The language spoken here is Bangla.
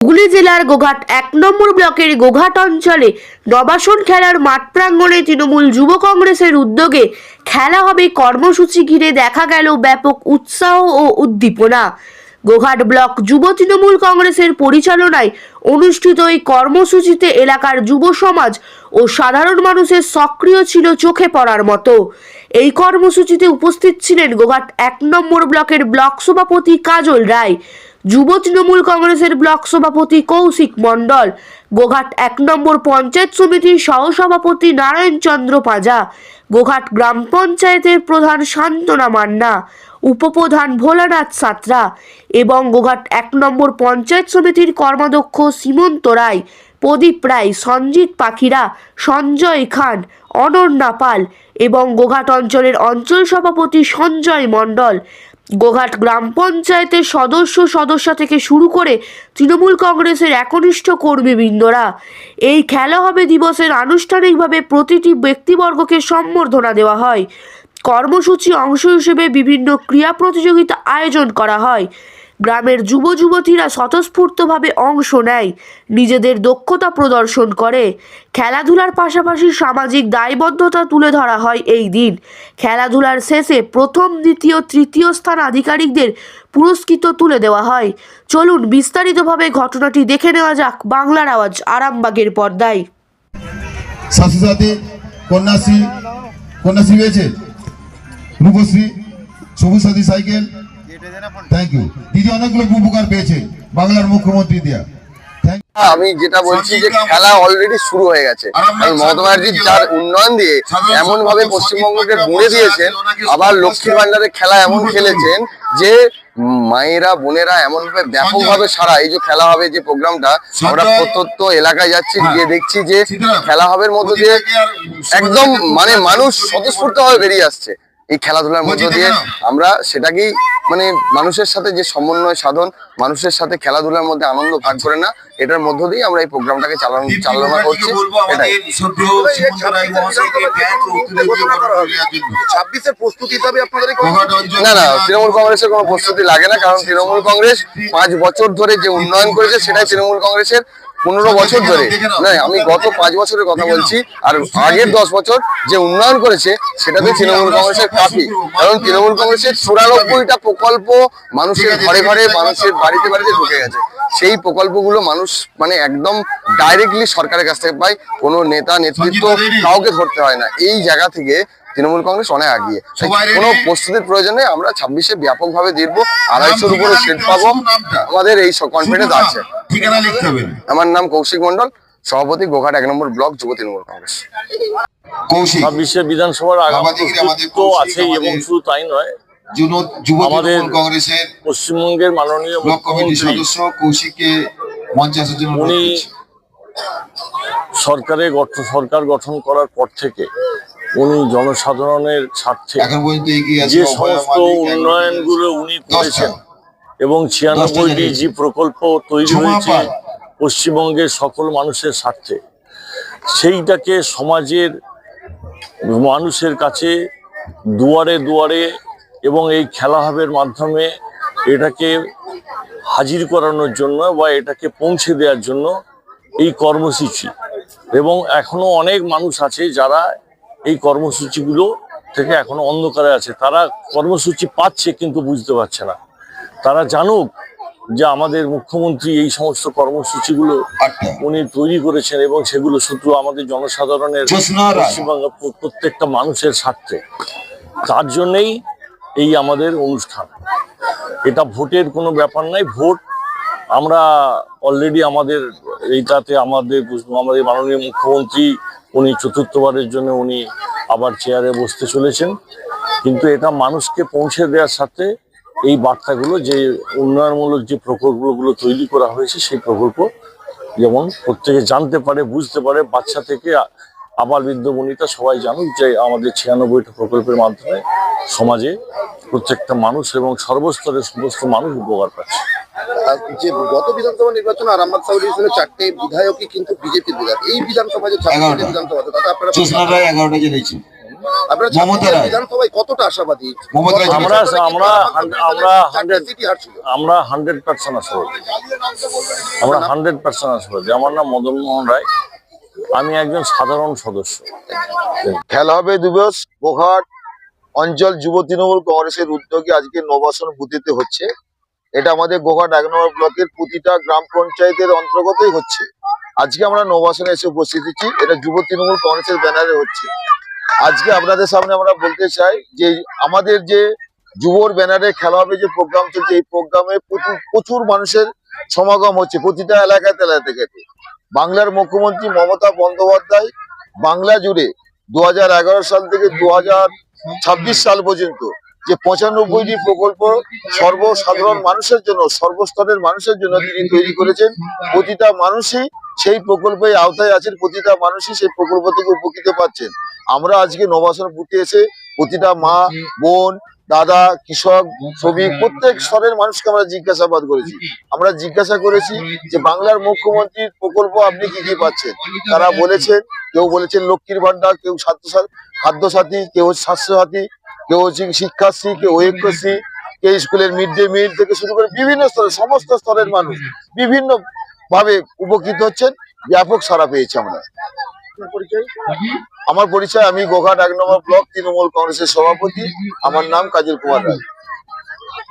হুগলি জেলার গোঘাট ১ নম্বর ব্লকের গোঘাট অঞ্চলে নবাসন খেলার মাঠ প্রাঙ্গণে তৃণমূল যুব কংগ্রেসের উদ্যোগে খেলা হবে কর্মসূচি ঘিরে দেখা গেল ব্যাপক উৎসাহ ও উদ্দীপনা। গোঘাট ব্লক যুব তৃণমূল কংগ্রেসের পরিচালনায় অনুষ্ঠিত এই কর্মসূচিতে এলাকার যুব সমাজ ও সাধারণ মানুষের সক্রিয় ছিল চোখে পড়ার মতো। এই কর্মসূচিতে উপস্থিত ছিলেন গোঘাট ১ নম্বর ব্লকের ব্লক সভাপতি কাজল রায়, যুব তৃণমূল কংগ্রেসের ব্লক সভাপতি কৌশিক মণ্ডল, গোঘাট ১ নম্বর পঞ্চায়েত সমিতির সহসভাপতি নারায়ণ চন্দ্র পাঁজা, গোঘাট গ্রাম পঞ্চায়েতের প্রধান শান্তনা মান্না, উপপ্রধান ভোলানাথ সাঁতরা এবং গোঘাট ১ নম্বর পঞ্চায়েত সমিতির কর্মাধ্যক্ষ সীমন্ত রায়, প্রদীপ রায়, সঞ্জিত পাখিরা, সঞ্জয় খান, অনন্যা পাল এবং গোঘাট অঞ্চলের অঞ্চল সভাপতি সঞ্জয় মণ্ডল, গোঘাট গ্রাম পঞ্চায়েতের সদস্যা থেকে শুরু করে তৃণমূল কংগ্রেসের একনিষ্ঠ কর্মীবৃন্দরা। এই খেলা হবে দিবসের আনুষ্ঠানিকভাবে প্রতিটি ব্যক্তিবর্গকে সম্বর্ধনা দেওয়া হয়। কর্মসূচি অংশ হিসেবে বিভিন্ন ক্রীড়া প্রতিযোগিতা আয়োজন করা হয়। গ্রামের যুব যুবতীরা স্বতঃস্ফূর্তভাবে অংশ নেয়, নিজেদের দক্ষতা প্রদর্শন করে। খেলাধুলার পাশাপাশি সামাজিক দায়বদ্ধতা তুলে ধরা হয় এই দিন। খেলাধুলার শেষে প্রথম, দ্বিতীয়, তৃতীয় স্থান আধিকারিকদের পুরস্কৃত তুলে দেওয়া হয়। চলুন বিস্তারিতভাবে ঘটনাটি দেখে নেওয়া যাক বাংলার আওয়াজ আরামবাগের পর্দায়। সাথী কন্যাশ্রী হয়েছে, রূপশ্রী, সবুজ সাথী সাইকেল, থ্যাংক ইউ দিদি, অনেকগুলো উপকার পেয়েছে বাংলার মুখ্যমন্ত্রী দিয়া। আমি যেটা বলছি যে খেলা অলরেডি শুরু হয়ে গেছে। মমতা ব্যানার্জি যার উন্নয়ন দিয়ে এমন ভাবে পশ্চিমবঙ্গকে মুড়ে দিয়েছেন, আবার লক্ষ্মীর ভান্ডারের খেলা এমন খেলেছেন যে মায়েরা বোনেরা এমন ভাবে ব্যাপক ভাবে সারা এই যে খেলা হবে যে প্রোগ্রামটা, আমরা প্রত্যন্ত এলাকায় যাচ্ছি, গিয়ে দেখছি যে খেলা হবের মধ্যে দিয়ে একদম মানে মানুষ স্বতঃস্ফূর্ত ভাবে বেরিয়ে আসছে এই খেলাধুলার মধ্য দিয়ে। আমরা সেটাকেই মানে মানুষের সাথে যে সমন্বয় সাধন, মানুষের সাথে খেলাধুলার মধ্যে আনন্দ ভাগ করে না, এটার মধ্য দিয়ে আমরা এই প্রোগ্রামটাকে চালনা করছি। এটাই 26-এর প্রস্তুতি হিসাবে আপনাদের না, তৃণমূল কংগ্রেসের কোনো প্রস্তুতি লাগে না, কারণ তৃণমূল কংগ্রেস 5 বছর ধরে যে উন্নয়ন করেছে সেটাই তৃণমূল কংগ্রেসের 15 বছর ধরে না, আমি গত 5 বছরের কথা বলছি, আর আগের 10 বছর যে উন্নয়ন করেছে সেটাতে তৃণমূল কংগ্রেসের কাফি। কারণ তৃণমূল কংগ্রেসের 94টা প্রকল্প মানুষের ঘরে ঘরে, মানুষের বাড়িতে বাড়িতে ঢুকে গেছে। সেই প্রকল্পগুলো মানুষ মানে একদম ডাইরেক্টলি সরকারের কাছ থেকে পায়, কোনো নেতা নেতৃত্ব কাউকে ধরতে হয় না। এই জায়গা থেকে তৃণমূল কংগ্রেস অনেক এগিয়ে, কোনো প্রস্তুতির প্রয়োজন নেই। আমরা 26-এ ব্যাপকভাবে জিতবো, 250-র উপরে সিট পাবো, আমাদের এই কনফিডেন্স আছে। আমার নাম কৌশিক মণ্ডল, সভাপতি গোঘাট 1 নম্বর ব্লক যুব তৃণমূল কংগ্রেস। 26-এ বিধানসভার আগামী তো আছেই, এবং শুধু তাই নয়, আমাদের পশ্চিমবঙ্গের মাননীয় মুখ্যমন্ত্রী উনি সরকার গঠন করার পর থেকে উনি জনসাধারণের স্বার্থে যে সমস্ত উন্নয়নগুলো উনি করেছেন এবং 96টি যে প্রকল্প তৈরি হয়েছে পশ্চিমবঙ্গের সকল মানুষের স্বার্থে, সেইটাকে সমাজের মানুষের কাছে দুয়ারে দুয়ারে এবং এই খেলা হাবের মাধ্যমে এটাকে হাজির করানোর জন্য বা এটাকে পৌঁছে দেওয়ার জন্য এই কর্মসূচি। এবং এখনো অনেক মানুষ আছে যারা এই কর্মসূচিগুলো থেকে এখনো অন্ধকারে আছে, তারা কর্মসূচি পাচ্ছে কিন্তু বুঝতে পারছে না। তারা জানুক যে আমাদের মুখ্যমন্ত্রী এই সমস্ত কর্মসূচিগুলো উনি তৈরি করেছেন এবং সেগুলো শুধু আমাদের জনসাধারণের, পশ্চিমবঙ্গের প্রত্যেকটা মানুষের স্বার্থে। তার জন্যেই এই আমাদের অনুষ্ঠান। এটা ভোটের কোনো ব্যাপার নাই। ভোট আমরা অলরেডি আমাদের এইটাতে আমাদের মাননীয় মুখ্যমন্ত্রী উনি 4র্থবারের জন্য উনি আবার চেয়ারে বসতে চলেছেন, কিন্তু এটা মানুষকে পৌঁছে দেওয়ার সাথে এই বার্তাগুলো যে উন্নয়নমূলক যে প্রকল্পগুলো তৈরি করা হয়েছে সেই প্রকল্প যেমন প্রত্যেকে জানতে পারে, বুঝতে পারে, বাচ্চা থেকে আবার বৃদ্ধ বনিতা সবাই জানুক যে আমাদের 96টা প্রকল্পের মাধ্যমে সমাজে প্রত্যেকটা মানুষ এবং সর্বস্তরের সমস্ত মানুষ উপকার পাচ্ছে। যে গত বিধানসভা নির্বাচন আরামবাগ সাউথ ডিভিশনের 4টে বিধায়কই কিন্তু বিজেপির বিধায়ক। এই বিধানসভা যে 4টে বিধানসভা তাতে আপনারা 11টা জেনেছি আপনারা মমতা রায়। বিধানসভায় কতটা আশাবাদী? মমতা রায় আমরা আমরা আমরা চারটে সিটি হারছিল। আমরা 100% আশাবাদী। আমরা 100% আশাবাদী। আমার নাম মদন মোহন রায়, আমি একজন সাধারণ সদস্য। খেলা হবে দিবস গোঘাট অঞ্চল যুব তৃণমূল কংগ্রেসের উদ্যোগে আজকে নবাসন বুথেতে হচ্ছে। এটা আমাদের গোঘাট 1 নম্বর ব্লকের প্রতিটা গ্রাম পঞ্চায়েতের অন্তর্গতই হচ্ছে। আজকে আমরা নবাসনে এসে উপস্থিত হচ্ছি, এটা যুব তৃণমূল কংগ্রেসের ব্যানারে হচ্ছে। আজকে আপনাদের সামনে আমরা বলতে চাই যে আমাদের যে যুবর ব্যানারে খেলা হবে যে প্রোগ্রাম চলছে, এই প্রোগ্রামে প্রচুর মানুষের সমাগম হচ্ছে প্রতিটা এলাকা থেকে। বাংলার মুখ্যমন্ত্রী মমতা বন্দ্যোপাধ্যায় বাংলা জুড়ে 2011 সাল থেকে 2026 সাল পর্যন্ত যে 95টি প্রকল্প সর্বসাধারণ মানুষের জন্য, সর্বস্তরের মানুষের জন্য তিনি তৈরি করেছেন। প্রতিটা মানুষই সেই প্রকল্পের আওতায় আছেন, প্রতিটা মানুষই সেই প্রকল্প থেকে উপকৃত পাচ্ছেন। আমরা আজকে নবাসন বুথে এসে প্রতিটা মা, বোন, দাদা, কৃষক, শ্রমিক প্রত্যেক স্তরের মানুষকে আমরা জিজ্ঞাসাবাদ করেছি। আমরা জিজ্ঞাসা করেছি যে বাংলার মুখ্যমন্ত্রীর প্রকল্প আপনি কি কি পাচ্ছেন। তারা বলেছেন, কেউ বলেছেন লক্ষ্মীর ভান্ডার, কেউ খাদ্যসাথী, কেউ স্বাস্থ্যসাথী, কেউ হচ্ছে শিক্ষাশ্রী, কেউ ঐক্যশ্রী, কেউ স্কুলের মিড ডে মিল থেকে শুরু করে বিভিন্ন স্তরের সমস্ত স্তরের মানুষ বিভিন্ন ভাবে উপকৃত হচ্ছেন। ব্যাপক সাড়া পেয়েছি আমরা। আমার পরিচয়, আমি গোঘাট 1 নম্বর ব্লক তৃণমূল কংগ্রেসের সভাপতি। আমার নাম কাজল কুমার রায়।